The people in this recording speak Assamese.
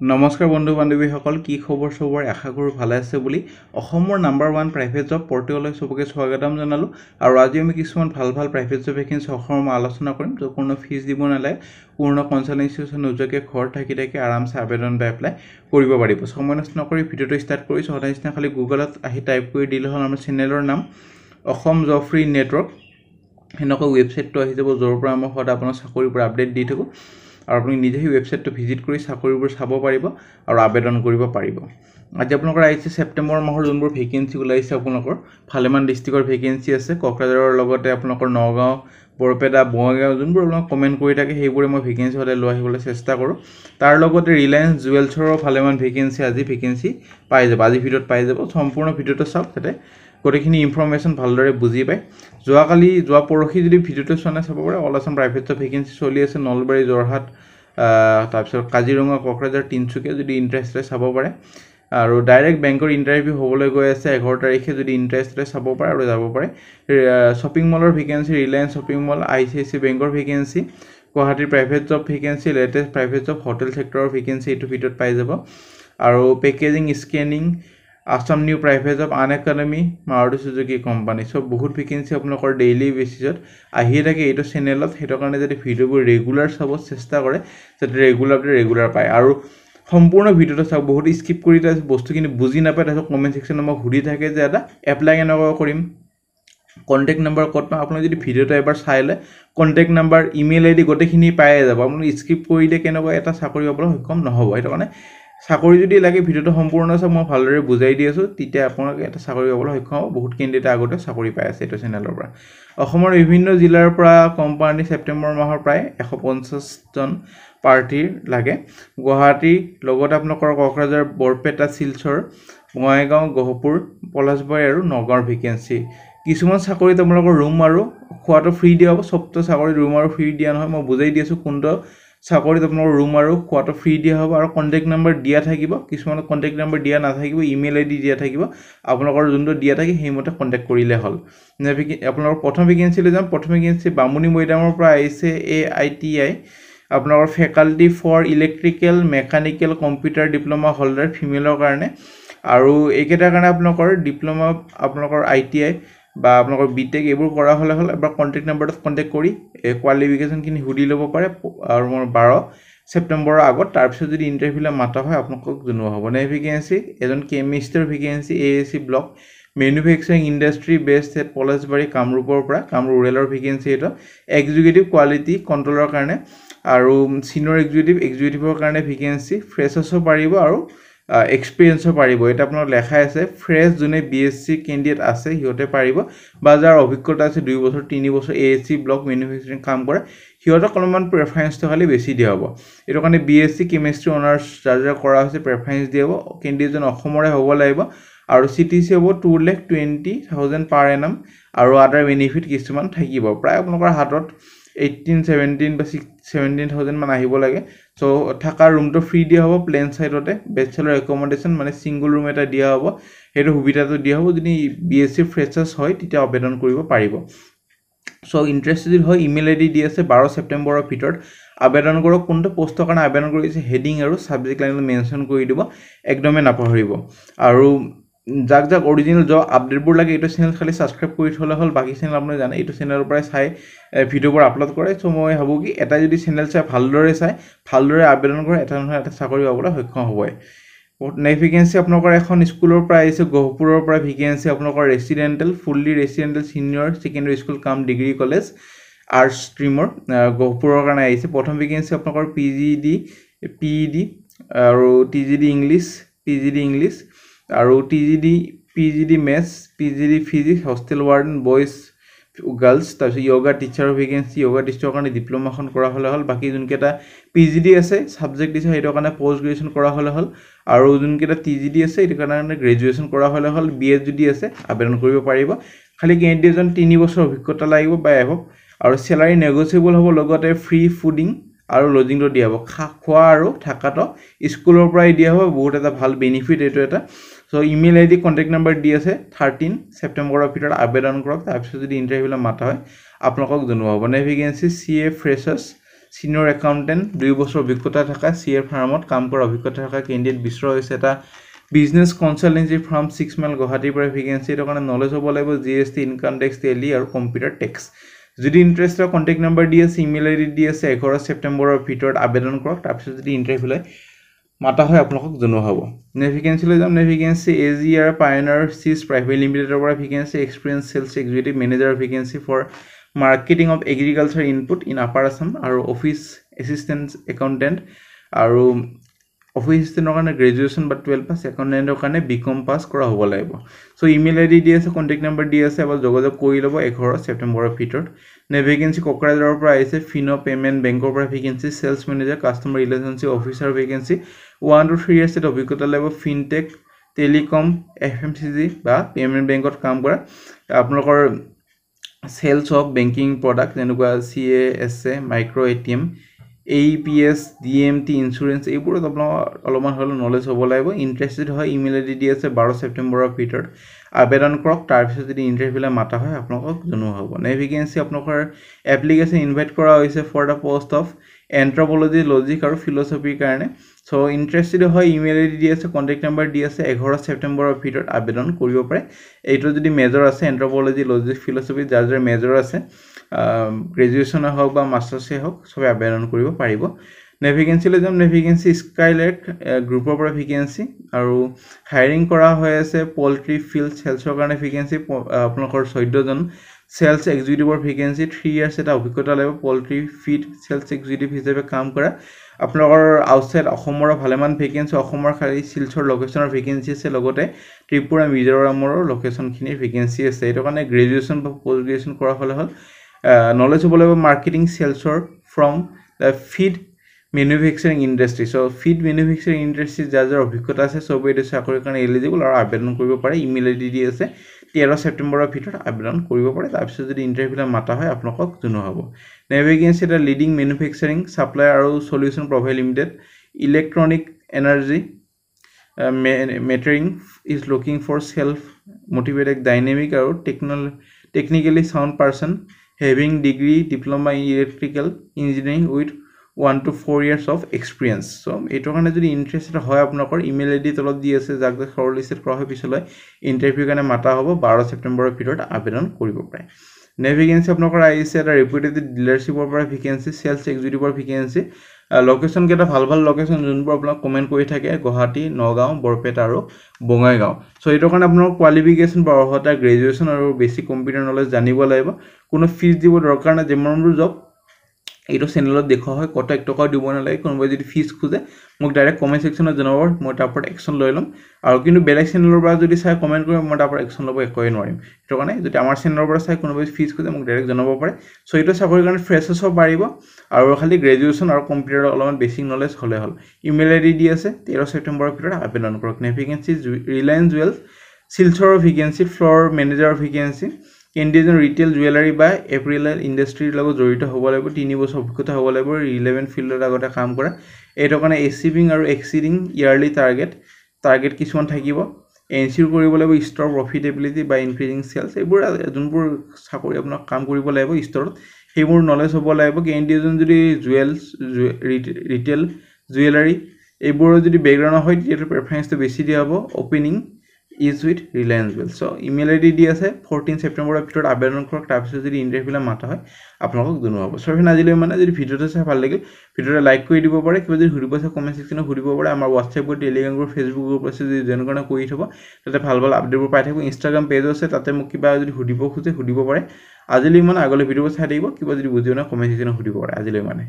নমস্কাৰ বন্ধু বান্ধৱীসকল কি খবৰ সবৰ আশা কৰো ভালে আছে বুলি অসমৰ নাম্বাৰ 1 প্ৰাইভেট জব পৰ্টেললৈ সবকে স্বাগতম জনালো আৰু আজি আমি কিছুমান ভাল প্ৰাইভেট জব ভেকেন্সি অসমৰ আলোচনা কৰিম তো কোনো ফিজ দিব নালাগে পূৰ্ণ কনসালটেন্সি নোজোৱাকৈ ঘৰ থাকি আৰামছে আবেদন বা এপ্লাই কৰিব পাৰিব সময় নষ্ট নকৰি ভিডিওটো ষ্টাৰ্ট কৰিছো সদায়নিচিনা খালি গুগলত আহি টাইপ কৰি দিলে হ'ল আমাৰ চেনেলৰ নাম অসম জব ফ্ৰী নেটৱৰ্ক হেনকৈ ৱেবছাইটটো আহি যাব য'ৰ পৰা মই সদায় আপোনাৰ চাকৰিৰ পৰা আপডেট দি থাকো আৰু আপুনি নিজে এই ৱেবছাইটটো ভিজিট কৰি চাকৰিবোৰ চাব পাৰিব আৰু আবেদন কৰিব পাৰিব আজি আপোনালোকৰ আহিছে সেপ্টেম্বৰ মাহৰ যোনবোৰ ভেকেন্সি ওলাইছে আপোনালোকৰ ভালেমান ডিস্ট্ৰিক্টৰ ভেকেন্সি আছে কোকৰাঝাৰৰ লগতে আপোনালোকৰ নগাঁও বৰপেটা বঙাইগাঁও যোনবোৰ আপোনাক কমেন্ট কৰি থাকে সেইবোৰে মই ভেকেন্সি হলে লৈ আহিবলৈ চেষ্টা কৰো তাৰ লগতে ৰিলায়েন্স জুৱেলছৰ ভালেমান ভেকেন্সি আজি ভেকেন্সি পাই যাব আজি ভিডিওত পাই যাব সম্পূৰ্ণ ভিডিওটো চাওক তাতে গোটেইখিনি ইনফৰমেশন ভালদৰে বুজি পায় যোৱা পৰখি যদি ভিডিওটো চোৱা চাব পাৰে all Assam private job vacancy চলি আছে নলবাৰী জৰহাট তাৰপিছত কাজিৰঙা কোকৰাঝাৰ তিনচুকীয়া যদি ইন্টাৰেস্টেড চাব পাৰে আৰু ডাইৰেক্ট বেংকৰ ইন্টাৰভিউ হ'বলৈ গৈ আছে 11 তাৰিখে যদি ইন্টাৰেস্টেড চাব পাৰে আৰু যাব পাৰে শপিং মলৰ vacancy Reliance shopping mall ICICI বেংকৰ ভেকেন্সি গুৱাহাটীৰ private job vacancy latest private job hotel সেক্টৰৰ ভেকেন্সি এইটো ভিডিওত পাই যাব আৰু packaging scanning Assam new private job আন একাডেমি মাৰুতি সুজুকি কোম্পানী সব বহুত ভেকেন্সি আপোনালোকৰ ডেইলি বেসিছত আহিয়ে থাকে এইটো চেনেলত হেটো কাৰণে যদি ভিডিওবোৰ ৰেগুলাৰ চাব চেষ্টা কৰে যাতে ৰেগুলাৰ পায় আৰু সম্পূৰ্ণ ভিডিওটো চাওক বহুত স্কিপ কৰি তাছ বস্তুখিনি বুজি নাপায় তাছত কমেন্ট সেকশনত মই ঘুৰি থাকে যে এটা এপ্লাই কেনেকৈ কৰিম কন্টাক্ট নাম্বাৰ কত পাম আপুনি যদি ভিডিওটো এবাৰ চাইলে কন্টাক্ট নাম্বাৰ ইমেইল আইডি গোটেইখিনি পাই যাব আপুনি স্কিপ কৰিলে কেনেকৈ এটা চাকৰি পাবলৈ সক্ষম নহব হেটো কাৰণে চাকৰি যদি লাগে ভিডিওটো সম্পূৰ্ণ চাওক মই ভালদৰে বুজাই দি আছো তেতিয়া আপোনালোকে এটা চাকৰি পাবলৈ সক্ষম হ'ব বহুত কেণ্ডিডেট আগতে চাকৰি পাই আছে এটো চেনেলৰ পৰা অসমৰ বিভিন্ন জিলাৰ পৰা কোম্পানী সেপ্টেম্বৰ মাহৰ প্ৰায় 150 জন পাৰ্টি লাগে গুৱাহাটী লগত আপোনালোকৰ কোকৰাঝাৰ বৰপেটা শিলচৰ বঙাইগাঁও গহপুৰ পলাশবাৰী আৰু নগাঁৱৰ ভেকেন্সি কিছুমান চাকৰিত আপোনালোকৰ ৰুম আৰু খোৱাটো ফ্ৰী দিয়া হ'ব সবটো চাকৰি ৰুম আৰু ফ্ৰী দিয়া নহয় মই বুজাই দি আছো কোনটো চাকৰিত আপোনালোকৰ ৰুম আৰু খোৱাটো ফ্ৰী দিয়া হ'ব আৰু কন্টাক্ট নাম্বাৰ দিয়া থাকিব কিছুমান কন্টাক্ট নাম্বাৰ দিয়া নাথাকিব ইমেইল আইডি দিয়া থাকিব আপোনালোকৰ যোনটো দিয়া থাকে সেইমতে কন্টাক্ট কৰিলে হ'ল আপোনালোকৰ প্ৰথম ভেকেন্সি লৈ যাম প্ৰথম ভেকেন্সি বামুনি মৈদামৰ পৰা আহিছে AITI আপোনালোকৰ faculty for electrical mechanical computer diploma holder ফিমেলৰ কাৰণে আৰু এইকেইটাৰ কাৰণে আপোনালোকৰ ডিপ্লোমা আপোনালোকৰ ITI বা আপোনালোকৰ বিটেক এইবোৰ কৰা হলে এবাৰ কন্টাক্ট নাম্বাৰত কন্টাক্ট কৰি কোৱালিফিকেশন কিনি হুডি ল'ব পাৰে আৰু 12 সেপ্টেম্বৰৰ আগত তাৰ পিছত যদি ইন্টাৰভিউলৈ মাতা হয় আপোনালোকক জনোৱা হ'ব নে ভেকেন্সি এজন কেমিষ্টৰ vacancy AAC block manufacturing industry based at Palashbari কামৰূপৰ পৰা কামৰূপ ৰুৰেলৰ ভেকেন্সি এটো এক্সিকিউটিভ কোৱালিটি কন্ট্ৰোলৰ কাৰণে আৰু সিনিয়ৰ এক্সিকিউটিভৰ কাৰণে ভেকেন্সি ফ্ৰেছাৰ্সো পাৰিব আৰু এক্সপেৰিয়েন্সও পাৰিব এটা আপোনাৰ লেখা আছে ফ্ৰেছ জুনে BSc ক্যান্ডিডেট আছে হিয়তে পাৰিব বা যাৰ অভিজ্ঞতা আছে 2 বছৰ 3 বছৰ AAC ব্লক মেনুফেকচাৰিং কাম কৰে হিয়তে অলপমান প্ৰেফাৰেন্সটো খালি বেছি দিয়া হ'ব এটো কাৰণে BSc কেমিষ্ট্ৰি অনাৰ্স যাৰ কৰা হৈছে প্ৰেফাৰেন্স দিয়া হ'ব ক্যান্ডিডেট অসমৰে হ'ব লাগিব আৰু CTC হ'ব 2,20,000 পাৰ এনাম আৰু আদাৰ বেনিফিট কিছুমান থাকিব প্ৰায় আপোনালোকৰ হাতত 17 বা 17,000 মান আহিব লাগে সো থাকা ৰুমটো ফ্ৰী দিয়া হ'ব প্লেন সাইডতে বেচেলৰ একমোডেশন মানে সিঙ্গল ৰুম এটা দিয়া হ'ব হেতু সুবিধাটো দিয়া হ'ব যদি BSc ফ্ৰেছাৰ্স হয় তেতিয়া আবেদন কৰিব পাৰিব সো ইন্টাৰেস্টেড হয় ইমেইল আইডি দি আছে 12 সেপ্টেম্বৰৰ ভিতৰত আবেদন কৰক কোনটো পোষ্টৰ কাৰণে আবেদন কৰিছে হেডিং আৰু সাবজেক্ট লাইনত মেনশন কৰি দিব একদমে নাপাহৰিব আৰু যাক অৰিজিনাল জব আপডেটবোৰ লাগে এইটো চেনেল খালি সাবস্ক্ৰাইব কৰি থলে হ'ল বাকি চেনেল আপুনি জানে এইটো চেনেলৰ পৰা চাই ভিডিওবোৰ আপলোড কৰে সো মই ভাবো কি এটা যদি চেনেল চাই ভালদৰে আবেদন কৰে এটা নহয় এটা চাকৰি পাবলৈ সক্ষম হ'বই নেক্সট ভেকেন্সি আপোনালোকৰ এখন স্কুলৰ পৰা আহিছে গহপুৰৰ পৰা ভেকেন্সি আপোনালোকৰ ৰেসিডেন্টাল fully ৰেসিডেন্টাল senior secondary school cum degree college arts ষ্ট্ৰীমৰ গহপুৰৰ কাৰণে আহিছে প্ৰথম ভেকেন্সি আপোনালোকৰ PED আৰু TGD ইংলিশ আৰু PGD Maths PGD Physics hostel warden boys girls তাৰপিছত yoga teacher vacancy yoga teacher কাৰণে ডিপ্লোমাখন কৰা হল বাকি যোনকেটা PGD আছে সাবজেক্ট দিছে হেটো কাৰণে পোষ্ট গ্ৰেজুৱেচন কৰা হল আৰু যোনকেটা TGD আছে এটো কাৰণে গ্ৰেজুৱেচন কৰা হল BS যদি আছে আবেদন কৰিব পাৰিব খালি ক্যান্ডিডেটজন 3 বছৰ অভিজ্ঞতা লাগিব বা এভব আৰু স্যালাৰি নেগোচিয়েবল হ'ব লগতে ফ্ৰী ফুডিং আৰু লজিংটো দিয়া হ'ব খোৱা আৰু থাকাটো স্কুলৰ পৰাই দিয়া হ'ব বহুত এটা ভাল বেনিফিট এটো এটা so email ID contact number দি আছে 13 সেপ্টেম্বৰৰ ভিতৰত আবেদন কৰক তাৰ পিছত যদি ইন্টাৰভিউলৈ মাতা হয় আপোনালোকক জনোৱা হ'ব নে ভেকেন্সি CA ফ্ৰেছাৰ্স সিনিয়ৰ একাউণ্টেণ্ট 2 বছৰ অভিজ্ঞতা থকা CA ফাৰ্মত কাম কৰা অভিজ্ঞতা থকা কেণ্ডিডেট বিচৰা হৈছে এটা বিজনেছ কনচালটেঞ্চি ফাৰ্ম 6 মাইল গুৱাহাটীৰ পৰা ভেকেঞ্চি এটাৰ কাৰণে নলেজ হ'ব লাগিব GST ইনকাম টেক্স টেলি আৰু কম্পিউটাৰ টেক্স যদি ইন্টাৰেষ্ট হয় কন্টেক্ট নাম্বাৰ দি আছে ইমেইল আইডি দি আছে 11 ছেপ্টেম্বৰৰ ভিতৰত আবেদন কৰক তাৰপিছত যদি ইন্টাৰভিউ লয় মাতা হয় আপোনালোকক জনোৱা হ'ব নেভিগেন্সি লৈ যাম নেভিগেন্সি AGR পায়োনিয়াৰ চিজ প্ৰাইভেট লিমিটেডৰ পৰা vacancy experience sales executive manager vacancy for marketing of agriculture input in upper Assam আৰু অফিচ এছিষ্টেণ্ট একাউণ্টেণ্ট আৰু অফিচ এছিষ্টেণ্টৰ কাৰণে গ্ৰেজুৱেশ্যন বা 12 পাছ একাউণ্টেণ্টৰ কাৰণে BCom পাছ কৰা হ'ব লাগিব সো ইমেইল আইডি দি আছে কন্টেক্ট নাম্বাৰ দি আছে এবাৰ যোগাযোগ কৰি ল'ব 11 ছেপ্টেম্বৰৰ ভিতৰত নেভিগেন্সি কোকৰাঝাৰৰ পৰা আহিছে ফিনো পেমেণ্ট বেংকৰ পৰা vacancy sales manager customer relationship officer vacancy 1 to 3 years অভিজ্ঞতা লাগিব ফিনটেক টেলিকম FMCG বা পেমেণ্ট বেংকত কাম কৰা আপোনালোকৰ সেলছ অফ বেংকিং প্ৰডাক্ট যেনেকুৱা CA micro ATM APS DMT insurance এইবোৰত আপোনালোকৰ অলপমান হ'লে নলেজ হ'ব লাগিব ইন্টাৰেষ্টেড হয় ইমেইল আইডি দি আছে 12 ছেপ্টেম্বৰৰ ভিতৰত আবেদন কৰক তাৰপিছত যদি ইন্টাৰভিউলৈ মাতা হয় আপোনালোকক জনোৱা হ'ব নেভিগেন্সি আপোনালোকৰ এপ্লিকেশ্যন ইনভাইট কৰা হৈছে for the post of anthropology logic আৰু ফিলচফিৰ কাৰণে সো ইন্টাৰেষ্টেড হয় ইমেইল আইডি দি আছে কন্টেক্ট নাম্বাৰ দি আছে 11 ছেপ্টেম্বৰৰ ভিতৰত আবেদন কৰিব পাৰে এইটো যদি মেজৰ আছে এন্থ্ৰপলজি লজিক ফিলচফি যাৰ মেজৰ আছে গ্ৰেজুৱেশ্যন হওক বা মাষ্টাৰ্ছে হওক সবে আবেদন কৰিব পাৰিব নেভিগেন্সি লৈ যাম নেভিগেন্সি স্কাইলেক গ্ৰুপৰ পৰা ভেকেন্সি আৰু হায়াৰিং কৰা হৈ আছে পল্ট্ৰি ফিল্ড সেলছৰ কাৰণে ভেকেন্সি আপোনালোকৰ 14 জন সেলছ এক্সিকিউটিভৰ ভেকেন্সি 3 ইয়াৰ্ছ এটা অভিজ্ঞতা লাগিব পল্ট্ৰি ফিড সেলছ এক্সিকিউটিভ হিচাপে কাম কৰা আপোনালোকৰ আউটসাইড অসমৰ ভালেমান ভেকেন্সি অসমৰ খালি শিলচৰ লোকেশ্যনৰ ভেকেন্সি আছে লগতে ত্ৰিপুৰা মিজোৰামৰ লোকেশ্যনখিনিৰ ভেকেন্সি আছে এইটো কাৰণে গ্ৰেজুৱেশ্যন বা পোষ্ট গ্ৰেজুৱেশ্যন কৰা হ'লে হ'ল knowledge হ'ব লাগিব মাৰ্কেটিং সেলছৰ from the feed manufacturing industry so feed manufacturing industry যাৰ অভিজ্ঞতা আছে সবে এইটো চাকৰিৰ কাৰণে এলিজিবল আৰু আবেদন কৰিব পাৰে ইমেইল আইডি দি আছে 13 ছেপ্টেম্বৰৰ ভিতৰত আবেদন কৰিব পাৰে তাৰপিছত যদি ইন্টাৰভিউলৈ মাতা হয় আপোনালোকক জনোৱা হ'ব নেভিগেন্সি এটা লিডিং মেনুফেকচাৰিং সাপ্লায়াৰ আৰু solution provide limited electronic energy metering is looking for self motivated dynamic আৰু technically sound person having degree diploma in electrical engineering with 1 to 4 years of experience so এটো কাৰণে যদি ইন্টাৰেষ্টেড হয় আপোনালোকৰ ইমেইল আইডি তলত দি আছে যাক শৰ্টলিস্টেড কৰা হয় পিছলৈ ইন্টাৰভিউ কাৰণে মাতা হ'ব 12 ছেপ্টেম্বৰৰ ভিতৰত আবেদন কৰিব পাৰে নেভিগেন্সি আপোনালোকৰ আহিছে এটা ৰেপুটেটেড ডিলাৰশ্বিপৰ পৰা ভেকেন্সি সেলছ এক্সিকিউটিভৰ ভেকেন্সি লোকেশ্যন কেটা ভাল লোকেশ্যন যোনবোৰ আপোনাক কমেন্ট কৰি থাকে গুৱাহাটী নগাঁও বৰপেটা আৰু বঙাইগাঁও সো এটো কাৰণে আপোনালোকৰ কোৱালিফিকেশ্যন বা অৰ্হতা গ্ৰেজুৱেশ্যন আৰু বেসিক কম্পিউটাৰ নলেজ জানিব লাগিব কোনো ফিজ দিব দৰকাৰ নাই যেমনবোৰ জব এইটো চেনেলত দেখা হয় কত 1 টকা দিব নালাগে কোনোবাই যদি ফিজ খুজে মোক ডাইৰেক্ট কমেন্ট সেকশনত জনাব মই তাৰ ওপৰত একচন লৈ লম আৰু কিন্তু বেলেগ চেনেলৰ পৰা যদি চাই কমেন্ট কৰে মই তাৰ ওপৰত একচন ল'ব একোৱে নোৱাৰিম এটো কাৰণে যদি আমাৰ চেনেলৰ পৰা চাই কোনোবাই ফিজ খুজে মোক ডাইৰেক্ট জনাব পাৰে সো এইটো চাকৰিৰ কাৰণে ফ্ৰেছাৰ্ছ হ'ব পাৰিব আৰু খালি গ্ৰেজুৱেশ্যন আৰু কম্পিউটাৰৰ অলপমান বেসিক নলেজ হ'লে হ'ল ইমেইল আইডি দি আছে 13 ছেপ্টেম্বৰৰ ভিতৰত আবেদন কৰক নেভিগেন্সি ৰিলায়েন্স জুৱেলছ শিলচৰৰ vacancy floor manager vacancy candidate retail jewellery বা এপ্ৰিল ইণ্ডাষ্ট্ৰীৰ লগত জড়িত হ'ব লাগিব 3 বছৰ অভিজ্ঞতা হ'ব লাগিব ৰিলেভেন্ট ফিল্ডৰ আগতে কাম কৰা এইটো কাৰণে এচিভিং আৰু এক্সিডিং ইয়াৰলি টাৰ্গেট কিছুমান থাকিব এনচিউৰ কৰিব লাগিব ষ্টৰ প্ৰফিটেবিলিটি বা ইনক্ৰিজিং সেলছ এইবোৰ যোনবোৰ চাকৰি আপোনাক কাম কৰিব লাগিব ষ্টৰত সেইবোৰ নলেজ হ'ব লাগিব কেণ্ডিডেট যদি জুৱেলছ ৰিটেল জুৱেলাৰী এইবোৰ যদি বেকগ্ৰাউণ্ড হয় তেতিয়া প্ৰেফাৰেন্সটো বেছি দিয়া হ'ব opening is with Reliance Well so email id দি আছে 14 ছেপ্টেম্বৰৰ ভিতৰত আবেদন কৰক তাৰপিছত যদি ইন্টাৰভিউলৈ মাতা হয় আপোনালোকক জনোৱা হ'ব সো আজিলৈ মানে যদি ভিডিওটো চাই ভাল লাগিল ভিডিওটো লাইক কৰি দিব পাৰে কিবা যদি সুধিব আছে কমেন্ট সেকশনত সুধিব পাৰে আমাৰ WhatsApp group Telegram group Facebook group আছে যদি জয়েন কৰা কৰি থব তাতে ভাল আপডেটবোৰ পাই থাকিব ইনষ্টাগ্ৰাম পেজ আছে তাতে মোক কিবা যদি সুধিব খুজে সুধিব পাৰে আজিলৈ মানে আগলৈ ভিডিও চাই থাকিব কিবা যদি বুজিব না কমেন্ট সেকশনত সুধিব পাৰে আজিলৈ মানে